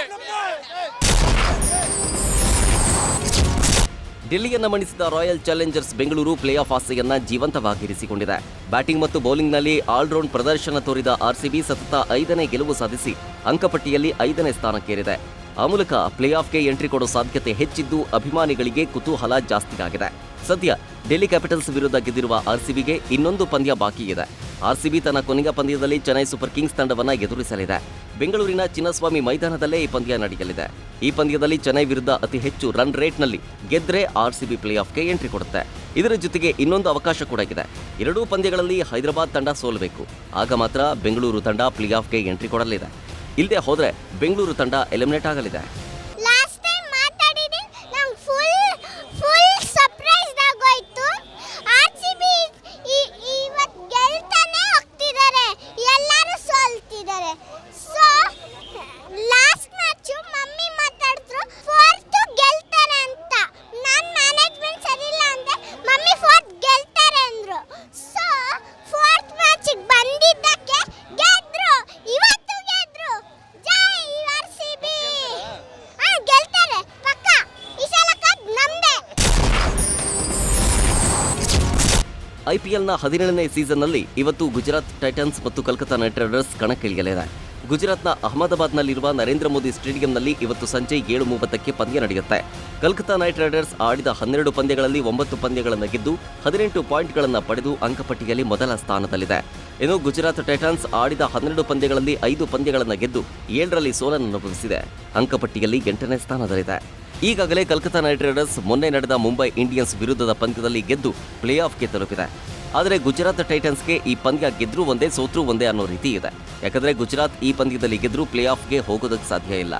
ಡೆಲ್ಲಿಯನ್ನ ಮಣಿಸಿದ royal challengers Bengaluru playoff ಆಸೆಯನ್ನ ಜೀವಂತವಾಗಿರಿಸಿಕೊಂಡಿದೆ. ಬ್ಯಾಟಿಂಗ್ ಮತ್ತು ಬೌಲಿಂಗ್ನಲ್ಲಿ ಆಲ್ರೌಂಡ್ ಪ್ರದರ್ಶನ ತೋರಿದ RCB ಸತತ 5ನೇ ಗೆಲುವು ಸಾಧಿಸಿ ಅಂಕಪಟ್ಟಿಯಲ್ಲಿ 5ನೇ ಸ್ಥಾನಕ್ಕೇರಿದೆ. ಆ ಮೂಲಕ ಪ್ಲೇ ಆಫ್ಗೆ ಎಂಟ್ರಿ ಕೊಡೋ ಸಾಧ್ಯತೆ ಹೆಚ್ಚಿದ್ದು ಅಭಿಮಾನಿಗಳಿಗೆ ಕುತೂಹಲ ಜಾಸ್ತಿಯಾಗಿದೆ. ಸದ್ಯ ಡೆಲ್ಲಿ ಕ್ಯಾಪಿಟಲ್ಸ್ ವಿರುದ್ಧ ಗೆದ್ದಿರುವ RCBಗೆ ಇನ್ನೊಂದು ಪಂದ್ಯ ಬಾಕಿ ಇದೆ. RCB ತನ್ನ ಕೊನೆಯ ಪಂದ್ಯದಲ್ಲಿ ಚೆನ್ನೈ ಸೂಪರ್ ಕಿಂಗ್ಸ್ ತಂಡವನ್ನು ಎದುರಿಸಲಿದೆ. ಬೆಂಗಳೂರಿನ ಚಿನ್ನಸ್ವಾಮಿ ಮೈದಾನದಲ್ಲೇ ಈ ಪಂದ್ಯ ನಡೆಯಲಿದೆ. ಈ ಪಂದ್ಯದಲ್ಲಿ ಚೆನ್ನೈ ವಿರುದ್ಧ ಅತಿ ಹೆಚ್ಚು ರನ್ ರೇಟ್ನಲ್ಲಿ ಗೆದ್ರೆ RCB ಪ್ಲೇ ಆಫ್ಗೆ ಎಂಟ್ರಿ ಕೊಡುತ್ತೆ. ಇದರ ಜೊತೆಗೆ ಇನ್ನೊಂದು ಅವಕಾಶ ಕೂಡ ಇದೆ. 2 ಪಂದ್ಯಗಳಲ್ಲಿ ಹೈದರಾಬಾದ್ ತಂಡ ಸೋಲಬೇಕು. ಆಗ ಮಾತ್ರ ಬೆಂಗಳೂರು ತಂಡ ಪ್ಲೇ ಆಫ್ಗೆ ಎಂಟ್ರಿ ಕೊಡಲಿದೆ. ಇಲ್ಲದೆ ಹೋದ್ರೆ ಬೆಂಗಳೂರು ತಂಡ ಎಲಿಮಿನೇಟ್ ಆಗಲಿದೆ. ಐಪಿಎಲ್ನ 17ನೇ ಸೀಸನ್ನಲ್ಲಿ ಇವತ್ತು ಗುಜರಾತ್ ಟೈಟನ್ಸ್ ಮತ್ತು ಕೋಲ್ಕತಾ ನೈಟ್ ರೈಡರ್ಸ್ ಕಣಕ್ಕಿಳಿಯಲಿದೆ. ಗುಜರಾತ್ನ ಅಹಮದಾಬಾದ್ನಲ್ಲಿರುವ ನರೇಂದ್ರ ಮೋದಿ ಸ್ಟೇಡಿಯಂನಲ್ಲಿ ಇವತ್ತು ಸಂಜೆ 7:30ಕ್ಕೆ ಪಂದ್ಯ ನಡೆಯುತ್ತೆ. ಕೋಲ್ಕತಾ ನೈಟ್ ರೈಡರ್ಸ್ ಆಡಿದ 12 ಪಂದ್ಯಗಳಲ್ಲಿ 9 ಪಂದ್ಯಗಳನ್ನು ಗೆದ್ದು 18 ಪಾಯಿಂಟ್ಗಳನ್ನು ಪಡೆದು ಅಂಕಪಟ್ಟಿಯಲ್ಲಿ ಮೊದಲ ಸ್ಥಾನದಲ್ಲಿದೆ. ಇನ್ನು ಗುಜರಾತ್ ಟೈಟನ್ಸ್ ಆಡಿದ 12 ಪಂದ್ಯಗಳಲ್ಲಿ 5 ಪಂದ್ಯಗಳನ್ನು ಗೆದ್ದು 7ರಲ್ಲಿ ಸೋಲನ್ನು ಅನುಭವಿಸಿದೆ. ಅಂಕಪಟ್ಟಿಯಲ್ಲಿ 8ನೇ ಸ್ಥಾನದಲ್ಲಿದೆ. ಈಗಾಗಲೇ ಕೋಲ್ಕತಾ ನೈಟ್ ರೈಡರ್ಸ್ ಮೊನ್ನೆ ನಡೆದ ಮುಂಬೈ ಇಂಡಿಯನ್ಸ್ ವಿರುದ್ಧದ ಪಂದ್ಯದಲ್ಲಿ ಗೆದ್ದು ಪ್ಲೇ ಆಫ್ಗೆ ತಲುಪಿದೆ. ಆದರೆ ಗುಜರಾತ್ ಟೈಟನ್ಸ್ಗೆ ಈ ಪಂದ್ಯ ಗೆದ್ರೂ ಒಂದೇ ಸೋತ್ರೂ ಒಂದೇ ಅನ್ನೋ ರೀತಿ ಇದೆ. ಯಾಕಂದರೆ ಗುಜರಾತ್ ಈ ಪಂದ್ಯದಲ್ಲಿ ಗೆದ್ರೂ ಪ್ಲೇ ಆಫ್ಗೆ ಹೋಗೋದಕ್ಕೆ ಸಾಧ್ಯ ಇಲ್ಲ.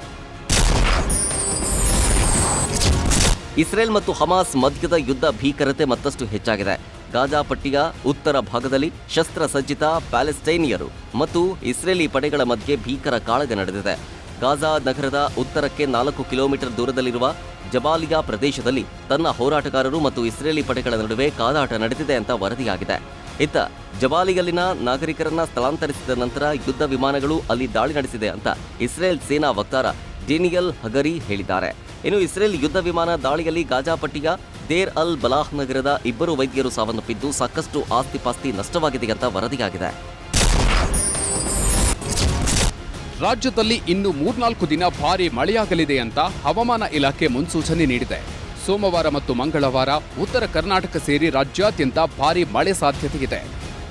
ಇಸ್ರೇಲ್ ಮತ್ತು ಹಮಾಸ್ ಮಧ್ಯದ ಯುದ್ಧ ಭೀಕರತೆ ಮತ್ತಷ್ಟು ಹೆಚ್ಚಾಗಿದೆ. ಗಾಜಾ ಪಟ್ಟಿಯ ಉತ್ತರ ಭಾಗದಲ್ಲಿ ಶಸ್ತ್ರಸಜ್ಜಿತ ಪ್ಯಾಲೆಸ್ಟೈನಿಯರು ಮತ್ತು ಇಸ್ರೇಲಿ ಪಡೆಗಳ ಮಧ್ಯೆ ಭೀಕರ ಕಾಳಗ ನಡೆದಿದೆ. ಗಾಜಾ ನಗರದ ಉತ್ತರಕ್ಕೆ 4 ಕಿಲೋಮೀಟರ್ ದೂರದಲ್ಲಿರುವ ಜಬಾಲಿಯಾ ಪ್ರದೇಶದಲ್ಲಿ ತನ್ನ ಹೋರಾಟಗಾರರು ಮತ್ತು ಇಸ್ರೇಲಿ ಪಡೆಗಳ ನಡುವೆ ಕಾದಾಟ ನಡೆದಿದೆ ಅಂತ ವರದಿಯಾಗಿದೆ. ಇತ್ತ ಜಬಾಲಿಯಲ್ಲಿನ ನಾಗರಿಕರನ್ನ ಸ್ಥಳಾಂತರಿಸಿದ ನಂತರ ಯುದ್ಧ ವಿಮಾನಗಳು ಅಲ್ಲಿ ದಾಳಿ ನಡೆಸಿದೆ ಅಂತ ಇಸ್ರೇಲ್ ಸೇನಾ ವಕ್ತಾರ ಡೇನಿಯಲ್ ಹಗರಿ ಹೇಳಿದ್ದಾರೆ. ಇನ್ನು ಇಸ್ರೇಲ್ ಯುದ್ಧ ವಿಮಾನ ದಾಳಿಯಲ್ಲಿ ಗಾಜಾ ಪಟ್ಟಿಯ ದೇರ್ ಅಲ್ ಬಲಾಹ್ ನಗರದ 2 ವೈದ್ಯರು ಸಾವನ್ನಪ್ಪಿದ್ದು ಸಾಕಷ್ಟು ಆಸ್ತಿಪಾಸ್ತಿ ನಷ್ಟವಾಗಿದೆ ಅಂತ ವರದಿಯಾಗಿದೆ. ರಾಜ್ಯದಲ್ಲಿ ಇನ್ನು 3-4 ದಿನ ಭಾರೀ ಮಳೆಯಾಗಲಿದೆ ಅಂತ ಹವಾಮಾನ ಇಲಾಖೆ ಮುನ್ಸೂಚನೆ ನೀಡಿದೆ. ಸೋಮವಾರ ಮತ್ತು ಮಂಗಳವಾರ ಉತ್ತರ ಕರ್ನಾಟಕ ಸೇರಿ ರಾಜ್ಯಾದ್ಯಂತ ಭಾರೀ ಮಳೆ ಸಾಧ್ಯತೆಯಿದೆ.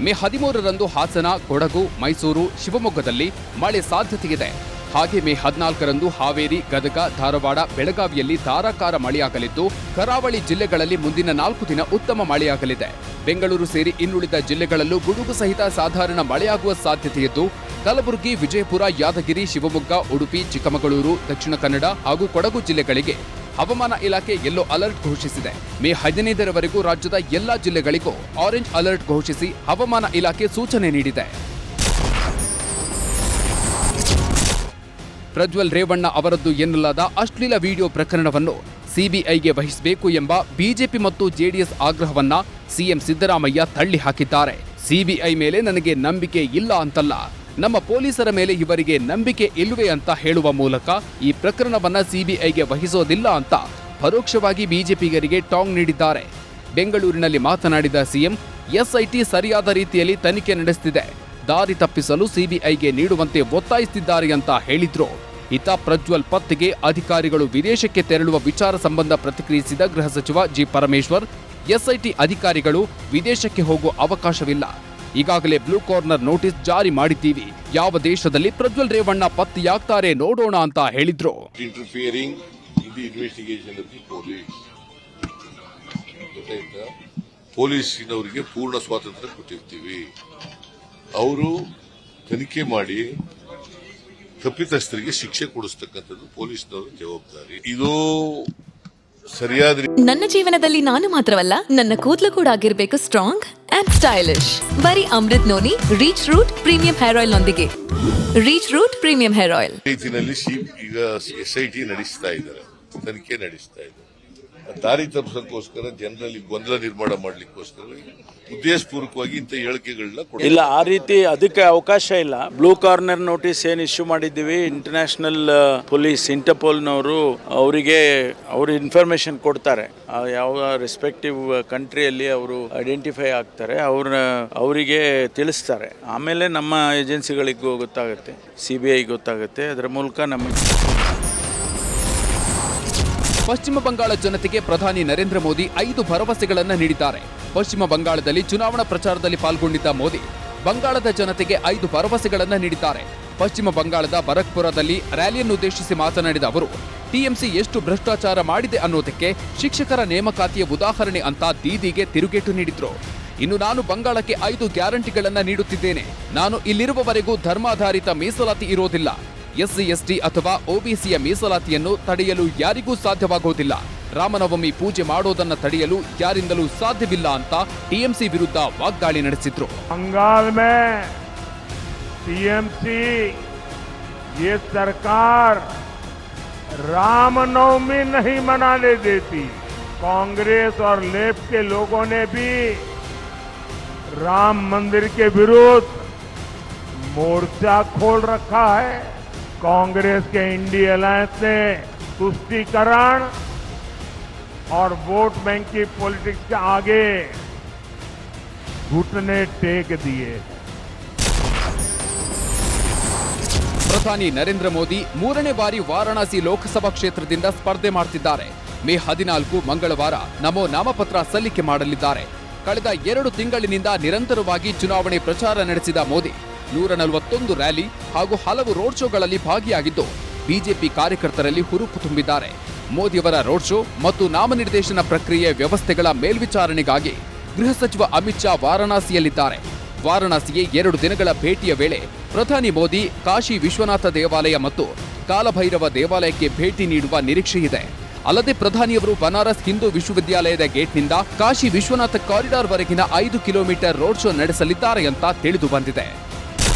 ಮೇ 13ರಂದು ಹಾಸನ, ಕೊಡಗು, ಮೈಸೂರು, ಶಿವಮೊಗ್ಗದಲ್ಲಿ ಮಳೆ ಸಾಧ್ಯತೆಯಿದೆ. ಹಾಗೆ ಮೇ 14ರಂದು ಹಾವೇರಿ, ಗದಗ, ಧಾರವಾಡ, ಬೆಳಗಾವಿಯಲ್ಲಿ ಧಾರಾಕಾರ ಮಳೆಯಾಗಲಿದ್ದು ಕರಾವಳಿ ಜಿಲ್ಲೆಗಳಲ್ಲಿ ಮುಂದಿನ 4 ದಿನ ಉತ್ತಮ ಮಳೆಯಾಗಲಿದೆ. ಬೆಂಗಳೂರು ಸೇರಿ ಇನ್ನುಳಿದ ಜಿಲ್ಲೆಗಳಲ್ಲೂ ಗುಡುಗು ಸಹಿತ ಸಾಧಾರಣ ಮಳೆಯಾಗುವ ಸಾಧ್ಯತೆಯಿದ್ದು ಕಲಬುರಗಿ, ವಿಜಯಪುರ, ಯಾದಗಿರಿ, ಶಿವಮೊಗ್ಗ, ಉಡುಪಿ, ಚಿಕ್ಕಮಗಳೂರು, ದಕ್ಷಿಣ ಕನ್ನಡ ಹಾಗೂ ಕೊಡಗು ಜಿಲ್ಲೆಗಳಿಗೆ ಹವಾಮಾನ ಇಲಾಖೆ ಯೆಲ್ಲೋ ಅಲರ್ಟ್ ಘೋಷಿಸಿದೆ. ಮೇ 15ರವರೆಗೂ ರಾಜ್ಯದ ಎಲ್ಲಾ ಜಿಲ್ಲೆಗಳಿಗೂ ಆರೆಂಜ್ ಅಲರ್ಟ್ ಘೋಷಿಸಿ ಹವಾಮಾನ ಇಲಾಖೆ ಸೂಚನೆ ನೀಡಿದೆ. ಪ್ರಜ್ವಲ್ ರೇವಣ್ಣ ಅವರದ್ದು ಎನ್ನಲಾದ ಅಶ್ಲೀಲ ವಿಡಿಯೋ ಪ್ರಕರಣವನ್ನು ಸಿಬಿಐಗೆ ವಹಿಸಬೇಕು ಎಂಬ ಬಿಜೆಪಿ ಮತ್ತು ಜೆಡಿಎಸ್ ಆಗ್ರಹವನ್ನ ಸಿಎಂ ಸಿದ್ದರಾಮಯ್ಯ ತಳ್ಳಿ ಹಾಕಿದ್ದಾರೆ. ಸಿಬಿಐ ಮೇಲೆ ನನಗೆ ನಂಬಿಕೆ ಇಲ್ಲ ಅಂತಲ್ಲ, ನಮ್ಮ ಪೊಲೀಸರ ಮೇಲೆ ಇವರಿಗೆ ನಂಬಿಕೆ ಇಲ್ಲವೇ ಅಂತ ಹೇಳುವ ಮೂಲಕ ಈ ಪ್ರಕರಣವನ್ನ ಸಿಬಿಐಗೆ ವಹಿಸೋದಿಲ್ಲ ಅಂತ ಪರೋಕ್ಷವಾಗಿ ಬಿಜೆಪಿಗರಿಗೆ ಟಾಂಗ್ ನೀಡಿದ್ದಾರೆ. ಬೆಂಗಳೂರಿನಲ್ಲಿ ಮಾತನಾಡಿದ ಸಿಎಂ, ಎಸ್ಐಟಿ ಸರಿಯಾದ ರೀತಿಯಲ್ಲಿ ತನಿಖೆ ನಡೆಸುತ್ತಿದೆ, ದಾರಿ ತಪ್ಪಿಸಲು ಸಿಬಿಐಗೆ ನೀಡುವಂತೆ ಒತ್ತಾಯಿಸುತ್ತಿದ್ದಾರೆ ಅಂತ ಹೇಳಿದ್ರು. ಇತ್ತ ಪ್ರಜ್ವಲ್ ಪತ್ತೆಗೆ ಅಧಿಕಾರಿಗಳು ವಿದೇಶಕ್ಕೆ ತೆರಳುವ ವಿಚಾರ ಸಂಬಂಧ ಪ್ರತಿಕ್ರಿಯಿಸಿದ ಗೃಹ ಸಚಿವ ಜಿ ಪರಮೇಶ್ವರ್, ಎಸ್ಐಟಿ ಅಧಿಕಾರಿಗಳು ವಿದೇಶಕ್ಕೆ ಹೋಗುವ ಅವಕಾಶವಿಲ್ಲ, ಈಗಾಗಲೇ ಬ್ಲೂ ಕಾರ್ನರ್ ನೋಟಿಸ್ ಜಾರಿ ಮಾಡಿದ್ದೀವಿ, ಯಾವ ದೇಶದಲ್ಲಿ ಪ್ರಜ್ವಲ್ ರೇವಣ್ಣ ಪತ್ತೆಯಾಗ್ತಾರೆ ನೋಡೋಣ ಅಂತ ಹೇಳಿದ್ರು. ಪೊಲೀಸಿನವರಿಗೆ ಪೂರ್ಣ ಸ್ವಾತಂತ್ರ್ಯ ಕೊಟ್ಟಿರ್ತೀವಿ, ಅವರು ತನಿಖೆ ಮಾಡಿ ತಪ್ಪಿತಸ್ಥರಿಗೆ ಶಿಕ್ಷೆ ಕೊಡಿಸ್ತಕ್ಕಂಥದ್ದು ಪೊಲೀಸ್ನವರ ಜವಾಬ್ದಾರಿ. ಇದು ಸರಿಯಾದ ನನ್ನ ಜೀವನದಲ್ಲಿ ನಾನು ಮಾತ್ರವಲ್ಲ, ನನ್ನ ಕೂದಲು ಕೂಡ ಆಗಿರ್ಬೇಕು ಸ್ಟ್ರಾಂಗ್ ಅಂಡ್ ಸ್ಟೈಲಿಶ್. ಬರೀ Amrit noni reach root premium hair oil ನೊಂದಿಗೆ. Reach root premium hair oil ರೀತಿಯಲ್ಲಿ ಈಗ ಎಸ್ಐಟಿ ನಡೆಸ್ತಾ ಇದ್ದಾರೆ, ತನಿಖೆ ನಡೆಸ್ತಾ ಇದ್ದಾರೆ. ದಾರಿ ತಪ್ಪಿಸೋಕ್ಕೋಸ್ಕರ ಜನರಲ್ಲಿ ಗೊಂದಲ ನಿರ್ಮಾಣ ಮಾಡ್ಲಿಕ್ಕೋಸ್ಕರ ಉದ್ದೇಶಪೂರ್ವಕವಾಗಿ ಇಂಥ ಹೇಳಿಕೆಗಳನ್ನ ಇಲ್ಲ, ಆ ರೀತಿ ಅದಕ್ಕೆ ಅವಕಾಶ ಇಲ್ಲ. ಬ್ಲೂ ಕಾರ್ನರ್ ನೋಟಿಸ್ ಏನ್ ಇಶ್ಯೂ ಮಾಡಿದ್ದೀವಿ, ಇಂಟರ್ನ್ಯಾಷನಲ್ ಪೊಲೀಸ್ ಇಂಟರ್ಪೋಲ್ನವರು ಅವರಿಗೆ ಅವರು ಇನ್ಫಾರ್ಮೇಶನ್ ಕೊಡ್ತಾರೆ, ಯಾವ ರೆಸ್ಪೆಕ್ಟಿವ್ ಕಂಟ್ರಿಯಲ್ಲಿ ಅವರು ಐಡೆಂಟಿಫೈ ಆಗ್ತಾರೆ, ಅವರಿಗೆ ತಿಳಿಸ್ತಾರೆ. ಆಮೇಲೆ ನಮ್ಮ ಏಜೆನ್ಸಿಗಳಿಗೂ ಗೊತ್ತಾಗುತ್ತೆ, ಸಿಬಿಐ ಗೊತ್ತಾಗುತ್ತೆ, ಅದರ ಮೂಲಕ ನಮಗೆ. ಪಶ್ಚಿಮ ಬಂಗಾಳ ಜನತೆಗೆ ಪ್ರಧಾನಿ ನರೇಂದ್ರ ಮೋದಿ 5 ಭರವಸೆಗಳನ್ನು ನೀಡಿದ್ದಾರೆ. ಪಶ್ಚಿಮ ಬಂಗಾಳದಲ್ಲಿ ಚುನಾವಣಾ ಪ್ರಚಾರದಲ್ಲಿ ಪಾಲ್ಗೊಂಡಿದ್ದ ಮೋದಿ ಬಂಗಾಳದ ಜನತೆಗೆ 5 ಭರವಸೆಗಳನ್ನು ನೀಡಿದ್ದಾರೆ. ಪಶ್ಚಿಮ ಬಂಗಾಳದ ಬರಕ್ಪುರದಲ್ಲಿ ರ್ಯಾಲಿಯನ್ನುದ್ದೇಶಿಸಿ ಮಾತನಾಡಿದ ಅವರು, ಟಿಎಂಸಿ ಎಷ್ಟು ಭ್ರಷ್ಟಾಚಾರ ಮಾಡಿದೆ ಅನ್ನೋದಕ್ಕೆ ಶಿಕ್ಷಕರ ನೇಮಕಾತಿಯ ಉದಾಹರಣೆ ಅಂತ ದೀದಿಗೆ ತಿರುಗೇಟು ನೀಡಿದ್ರು. ಇನ್ನು ನಾನು ಬಂಗಾಳಕ್ಕೆ 5 ಗ್ಯಾರಂಟಿಗಳನ್ನು ನೀಡುತ್ತಿದ್ದೇನೆ, ನಾನು ಇಲ್ಲಿರುವವರೆಗೂ ಧರ್ಮಾಧಾರಿತ ಮೀಸಲಾತಿ ಇರೋದಿಲ್ಲ, ಎಸ್ಸಿ ಎಸ್ಟಿ ಅಥವಾ ಒಬಿಸಿಯ ಮೀಸಲಾತಿಯನ್ನು ತಡೆಯಲು ಯಾರಿಗೂ ಸಾಧ್ಯವಾಗುವುದಿಲ್ಲ, ರಾಮನವಮಿ ಪೂಜೆ ಮಾಡೋದನ್ನ ತಡೆಯಲು ಯಾರಿಂದಲೂ ಸಾಧ್ಯವಿಲ್ಲ ಅಂತ ಟಿಎಂಸಿ ವಿರುದ್ಧ ವಾಗ್ದಾಳಿ ನಡೆಸಿದ್ರು. बंगाल में टीएमसी ये सरकार रामनवमी नहीं मनाने देती. कांग्रेस और लेफ्ट के लोगों ने भी राम मंदिर के विरुद्ध मोर्चा खोल रखा है. कांग्रेस के इंडिया अलायंस ने तुष्टीकरण और वोट बैंक की पॉलिटिक्स के आगे घुटने टेक दिए। ಪ್ರಧಾನಿ ನರೇಂದ್ರ ಮೋದಿ 3ನೇ ಬಾರಿ ವಾರಾಣಸಿ ಲೋಕಸಭಾ ಕ್ಷೇತ್ರದಿಂದ ಸ್ಪರ್ಧೆ ಮಾಡ್ತಿದ್ದಾರೆ. ಮೇ 14 ಮಂಗಳವಾರ ನಮೋ ನಾಮಪತ್ರ ಸಲ್ಲಿಕೆ ಮಾಡಲಿದ್ದಾರೆ. ಕಳೆದ 2 ತಿಂಗಳಿನಿಂದ ನಿರಂತರವಾಗಿ ಚುನಾವಣೆ ಪ್ರಚಾರ ನಡೆಸಿದ ಮೋದಿ 141 ರ್ಯಾಲಿ ಹಾಗೂ ಹಲವು ರೋಡ್ ಶೋಗಳಲ್ಲಿ ಭಾಗಿಯಾಗಿದ್ದು ಬಿಜೆಪಿ ಕಾರ್ಯಕರ್ತರಲ್ಲಿ ಹುರುಪು ತುಂಬಿದ್ದಾರೆ. ಮೋದಿಯವರ ರೋಡ್ ಶೋ ಮತ್ತು ನಾಮನಿರ್ದೇಶನ ಪ್ರಕ್ರಿಯೆ ವ್ಯವಸ್ಥೆಗಳ ಮೇಲ್ವಿಚಾರಣೆಗಾಗಿ ಗೃಹ ಸಚಿವ ಅಮಿತ್ ಶಾ ವಾರಾಣಸಿಯಲ್ಲಿದ್ದಾರೆ. ವಾರಾಣಸಿಗೆ 2 ದಿನಗಳ ಭೇಟಿಯ ವೇಳೆ ಪ್ರಧಾನಿ ಮೋದಿ ಕಾಶಿ ವಿಶ್ವನಾಥ ದೇವಾಲಯ ಮತ್ತು ಕಾಲಭೈರವ ದೇವಾಲಯಕ್ಕೆ ಭೇಟಿ ನೀಡುವ ನಿರೀಕ್ಷೆಯಿದೆ. ಅಲ್ಲದೆ ಪ್ರಧಾನಿಯವರು ಬನಾರಸ್ ಹಿಂದೂ ವಿಶ್ವವಿದ್ಯಾಲಯದ ಗೇಟ್ನಿಂದ ಕಾಶಿ ವಿಶ್ವನಾಥ ಕಾರಿಡಾರ್ ವರೆಗಿನ 5 ಕಿಲೋಮೀಟರ್ ರೋಡ್ ಶೋ ನಡೆಸಲಿದ್ದಾರೆ ಅಂತ ತಿಳಿದು ಬಂದಿದೆ.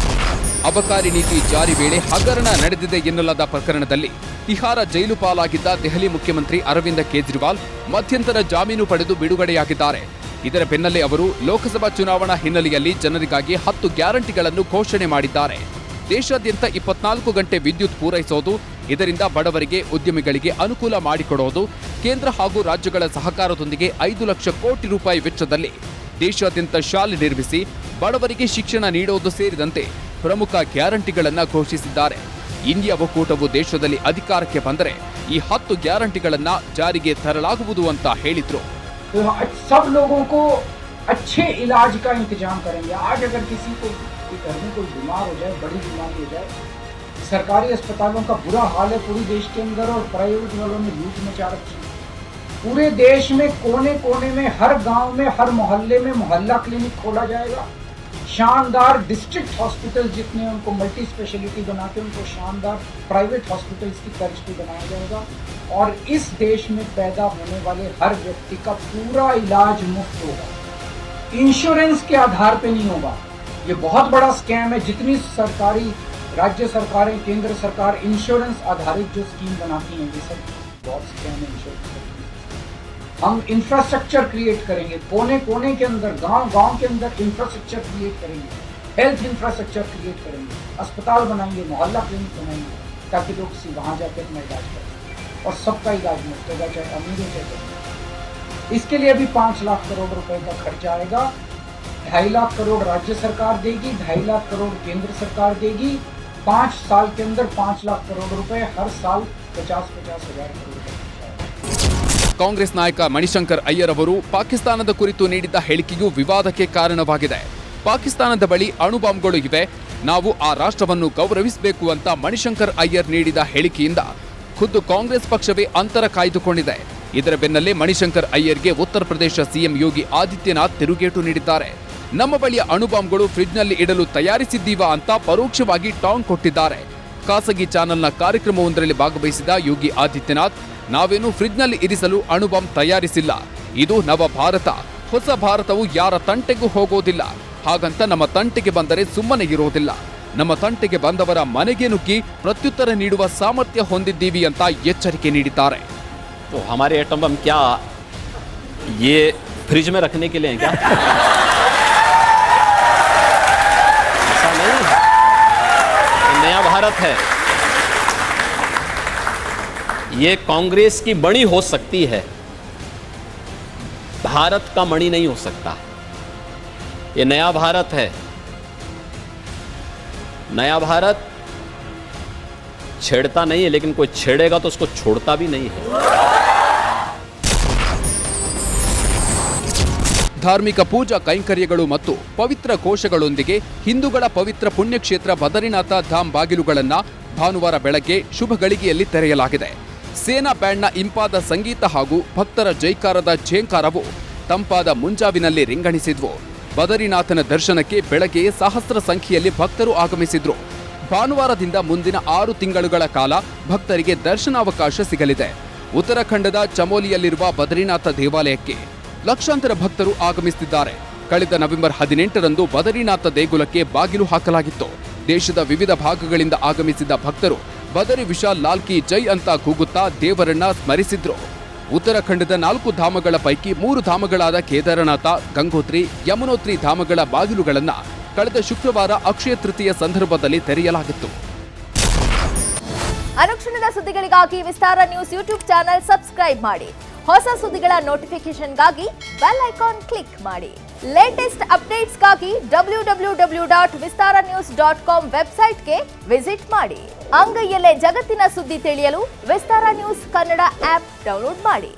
ಅಬಕಾರಿ ನೀತಿ ಜಾರಿ ವೇಳೆ ಹಗರಣ ನಡೆದಿದೆ ಎನ್ನಲಾದ ಪ್ರಕರಣದಲ್ಲಿ ತಿಹಾರ ಜೈಲು ಪಾಲಾಗಿದ್ದ ದೆಹಲಿ ಮುಖ್ಯಮಂತ್ರಿ ಅರವಿಂದ ಕೇಜ್ರಿವಾಲ್ ಮಧ್ಯಂತರ ಜಾಮೀನು ಪಡೆದು ಬಿಡುಗಡೆಯಾಗಿದ್ದಾರೆ. ಇದರ ಬೆನ್ನಲ್ಲೇ ಅವರು ಲೋಕಸಭಾ ಚುನಾವಣಾ ಹಿನ್ನೆಲೆಯಲ್ಲಿ ಜನರಿಗಾಗಿ 10 ಗ್ಯಾರಂಟಿಗಳನ್ನು ಘೋಷಣೆ ಮಾಡಿದ್ದಾರೆ. ದೇಶಾದ್ಯಂತ 24 ಗಂಟೆ ವಿದ್ಯುತ್ ಪೂರೈಸೋದು, ಇದರಿಂದ ಬಡವರಿಗೆ ಉದ್ಯಮಿಗಳಿಗೆ ಅನುಕೂಲ ಮಾಡಿಕೊಡೋದು, ಕೇಂದ್ರ ಹಾಗೂ ರಾಜ್ಯಗಳ ಸಹಕಾರದೊಂದಿಗೆ 5 ಲಕ್ಷ ಕೋಟಿ ರೂಪಾಯಿ ವೆಚ್ಚದಲ್ಲಿ ದೇಶಾದ್ಯಂತ ಶಾಲೆ ನಿರ್ಮಿಸಿ ಬಡವರಿಗೆ ಶಿಕ್ಷಣ ನೀಡೋದು ಸೇರಿದಂತೆ ಪ್ರಮುಖ ಗ್ಯಾರಂಟಿಗಳನ್ನು ಘೋಷಿಸಿದ್ದಾರೆ. ಇಂಡಿಯಾ ಒಕ್ಕೂಟವು ದೇಶದಲ್ಲಿ ಅಧಿಕಾರಕ್ಕೆ ಬಂದರೆ ಈ 10 ಗ್ಯಾರಂಟಿಗಳನ್ನು ಜಾರಿಗೆ ತರಲಾಗುವುದು ಅಂತ ಹೇಳಿದ್ರು. सब लोगों को अच्छे इलाज का इंतजाम करेंगे. आज अगर किसी को घर में कोई बीमार हो जाए, बड़ी बीमारी हो जाए, सरकारी अस्पतालों का बुरा हाल है पूरे देश के अंदर और प्राइवेट वालों ने लूट मचा रखी है. पूरे देश में कोने कोने में, हर गांव में, हर मोहल्ले में मोहल्ला क्लिनिक खोला जाएगा. शानदार डिस्ट्रिक्ट हॉस्पिटल जितने उनको मल्टी स्पेशलिटी बना के उनको शानदार प्राइवेट हॉस्पिटल्स की तर्ज पे बनाया जाएगा और इस देश में पैदा होने वाले हर व्यक्ति का पूरा इलाज मुफ्त होगा. इंश्योरेंस के आधार पे नहीं होगा. ये बहुत बड़ा स्कैम है. जितनी सरकारी राज्य सरकारें, केंद्र सरकार इंश्योरेंस आधारित जो स्कीम बनाती हैं, ये सब बहुत स्कैम है. इंश्योरेंस हम इंफ्रास्ट्रक्चर क्रिएट करेंगे, कोने कोने के अंदर, गांव गांव के अंदर इंफ्रास्ट्रक्चर क्रिएट करेंगे, हेल्थ इंफ्रास्ट्रक्चर क्रिएट करेंगे, अस्पताल बनाएंगे, मोहल्ला क्लिनिक बनाएंगे ताकि लोग वहां जाकर अपना इलाज करें और सबका इलाज मुफ्त होगा, चाहे अमीर हो चाहे गरीब. इसके लिए अभी 5 लाख करोड़ रुपए का खर्चा आएगा. 2.5 लाख करोड़ राज्य सरकार देगी, 2.5 लाख करोड़ केंद्र सरकार देगी. 5 साल के अंदर 5 लाख करोड़ रुपए हर साल 50-50 हजार करोड़ रुपए. ಕಾಂಗ್ರೆಸ್ ನಾಯಕ ಮಣಿಶಂಕರ್ ಅಯ್ಯರ್ ಅವರು ಪಾಕಿಸ್ತಾನದ ಕುರಿತು ನೀಡಿದ್ದ ಹೇಳಿಕೆಯು ವಿವಾದಕ್ಕೆ ಕಾರಣವಾಗಿದೆ. ಪಾಕಿಸ್ತಾನದ ಬಳಿ ಅಣುಬಾಂಬ್ಗಳು ಇವೆ, ನಾವು ಆ ರಾಷ್ಟ್ರವನ್ನು ಗೌರವಿಸಬೇಕು ಅಂತ ಮಣಿಶಂಕರ್ ಅಯ್ಯರ್ ನೀಡಿದ ಹೇಳಿಕೆಯಿಂದ ಖುದ್ದು ಕಾಂಗ್ರೆಸ್ ಪಕ್ಷವೇ ಅಂತರ ಕಾಯ್ದುಕೊಂಡಿದೆ. ಇದರ ಬೆನ್ನಲ್ಲೇ ಮಣಿಶಂಕರ್ ಅಯ್ಯರ್ಗೆ ಉತ್ತರ ಪ್ರದೇಶ ಸಿಎಂ ಯೋಗಿ ಆದಿತ್ಯನಾಥ್ ತಿರುಗೇಟು ನೀಡಿದ್ದಾರೆ. ನಮ್ಮ ಬಳಿಯ ಅಣುಬಾಂಬ್ಗಳು ಫ್ರಿಡ್ಜ್ನಲ್ಲಿ ಇಡಲು ತಯಾರಿಸಿದ್ದೀವಾ ಅಂತ ಪರೋಕ್ಷವಾಗಿ ಟಾಂಗ್ ಕೊಟ್ಟಿದ್ದಾರೆ. ಖಾಸಗಿ ಚಾನೆಲ್ನ ಕಾರ್ಯಕ್ರಮವೊಂದರಲ್ಲಿ ಭಾಗವಹಿಸಿದ ಯೋಗಿ ಆದಿತ್ಯನಾಥ್, ನಾವೇನು ಫ್ರಿಡ್ಜ್ನಲ್ಲಿ ಇರಿಸಲು ಅಣುಬಾಂಬ್ ತಯಾರಿಸಿಲ್ಲ, ಇದು ನವ ಭಾರತ, ಹೊಸ ಭಾರತವು ಯಾರ ತಂಟೆಗೂ ಹೋಗೋದಿಲ್ಲ, ಹಾಗಂತ ನಮ್ಮ ತಂಟೆಗೆ ಬಂದರೆ ಸುಮ್ಮನೆ ಇರೋದಿಲ್ಲ, ನಮ್ಮ ತಂಟೆಗೆ ಬಂದವರ ಮನೆಗೆ ನುಗ್ಗಿ ಪ್ರತ್ಯುತ್ತರ ನೀಡುವ ಸಾಮರ್ಥ್ಯ ಹೊಂದಿದ್ದೀವಿ ಅಂತ ಎಚ್ಚರಿಕೆ ನೀಡಿದ್ದಾರೆ. हमारे एटम बम क्या ये फ्रिज में रखने के लिए हैं क्या? ऐसा नहीं, ये नया भारत है. ये कांग्रेस की मणि हो सकती है, भारत का मणि नहीं हो सकता. ये नया भारत है. नया भारत छेड़ता नहीं है, लेकिन कोई छेड़ेगा तो उसको छोड़ता भी नहीं है. ಧಾರ್ಮಿಕ ಪೂಜಾ ಕೈಂಕರ್ಯಗಳು ಮತ್ತು ಪವಿತ್ರ ಕೋಶಗಳೊಂದಿಗೆ ಹಿಂದೂಗಳ ಪವಿತ್ರ ಪುಣ್ಯಕ್ಷೇತ್ರ ಬದರಿನಾಥ ಧಾಮ್ ಬಾಗಿಲುಗಳನ್ನು ಭಾನುವಾರ ಬೆಳಗ್ಗೆ ಶುಭ ಗಳಿಗೆಯಲ್ಲಿ ತೆರೆಯಲಾಗಿದೆ. ಸೇನಾ ಬ್ಯಾಂಡ್ನ ಇಂಪಾದ ಸಂಗೀತ ಹಾಗೂ ಭಕ್ತರ ಜೈಕಾರದ ಝೇಂಕಾರವು ತಂಪಾದ ಮುಂಜಾವಿನಲ್ಲಿ ರಿಂಗಣಿಸಿದ್ವು. ಬದರಿನಾಥನ ದರ್ಶನಕ್ಕೆ ಬೆಳಗ್ಗೆ ಸಹಸ್ರ ಸಂಖ್ಯೆಯಲ್ಲಿ ಭಕ್ತರು ಆಗಮಿಸಿದ್ರು. ಭಾನುವಾರದಿಂದ ಮುಂದಿನ 6 ತಿಂಗಳುಗಳ ಕಾಲ ಭಕ್ತರಿಗೆ ದರ್ಶನಾವಕಾಶ ಸಿಗಲಿದೆ. ಉತ್ತರಾಖಂಡದ ಚಮೋಲಿಯಲ್ಲಿರುವ ಬದರಿನಾಥ ದೇವಾಲಯಕ್ಕೆ ಲಕ್ಷಾಂತರ ಭಕ್ತರು ಆಗಮಿಸುತ್ತಿದ್ದಾರೆ. ಕಳೆದ ನವೆಂಬರ್ 18ರಂದು ಬದರಿನಾಥ ದೇಗುಲಕ್ಕೆ ಬಾಗಿಲು ಹಾಕಲಾಗಿತ್ತು. ದೇಶದ ವಿವಿಧ ಭಾಗಗಳಿಂದ ಆಗಮಿಸಿದ ಭಕ್ತರು ಬದರಿ ವಿಶಾಲ್ ಲಾಲ್ ಕಿ ಜೈ ಅಂತ ಕೂಗುತ್ತಾ ದೇವರನ್ನ ಸ್ಮರಿಸಿದ್ರು. ಉತ್ತರಾಖಂಡದ 4 ಧಾಮಗಳ ಪೈಕಿ 3 ಧಾಮಗಳಾದ ಕೇದಾರನಾಥ, ಗಂಗೋತ್ರಿ, ಯಮುನೋತ್ರಿ ಧಾಮಗಳ ಬಾಗಿಲುಗಳನ್ನು ಕಳೆದ ಶುಕ್ರವಾರ ಅಕ್ಷಯ ತೃತೀಯ ಸಂದರ್ಭದಲ್ಲಿ ತೆರೆಯಲಾಗಿತ್ತು. ಅನುಕ್ಷಣದ ಸುದ್ದಿಗಳಿಗಾಗಿ ವಿಸ್ತಾರ ನ್ಯೂಸ್ ಯೂಟ್ಯೂಬ್ ಚಾನೆಲ್ ಸಬ್ಸ್ಕ್ರೈಬ್ ಮಾಡಿ. ಹೊಸ ಸುದ್ದಿಗಳ ನೋಟಿಫಿಕೇಶನ್ಗಾಗಿ ಬೆಲ್ ಐಕಾನ್ ಕ್ಲಿಕ್ ಮಾಡಿ. ಲೇಟೆಸ್ಟ್ ಅಪ್ಡೇಟ್ಸ್ಗಾಗಿ www.vistaranews.com ವೆಬ್ಸೈಟ್ಗೆ ವಿಸಿಟ್ ಮಾಡಿ. ಅಂಗೈಯಲ್ಲೇ ಜಗತ್ತಿನ ಸುದ್ದಿ ತಿಳಿಯಲು ವಿಸ್ತಾರ ನ್ಯೂಸ್ ಕನ್ನಡ ಆಪ್ ಡೌನ್ಲೋಡ್ ಮಾಡಿ.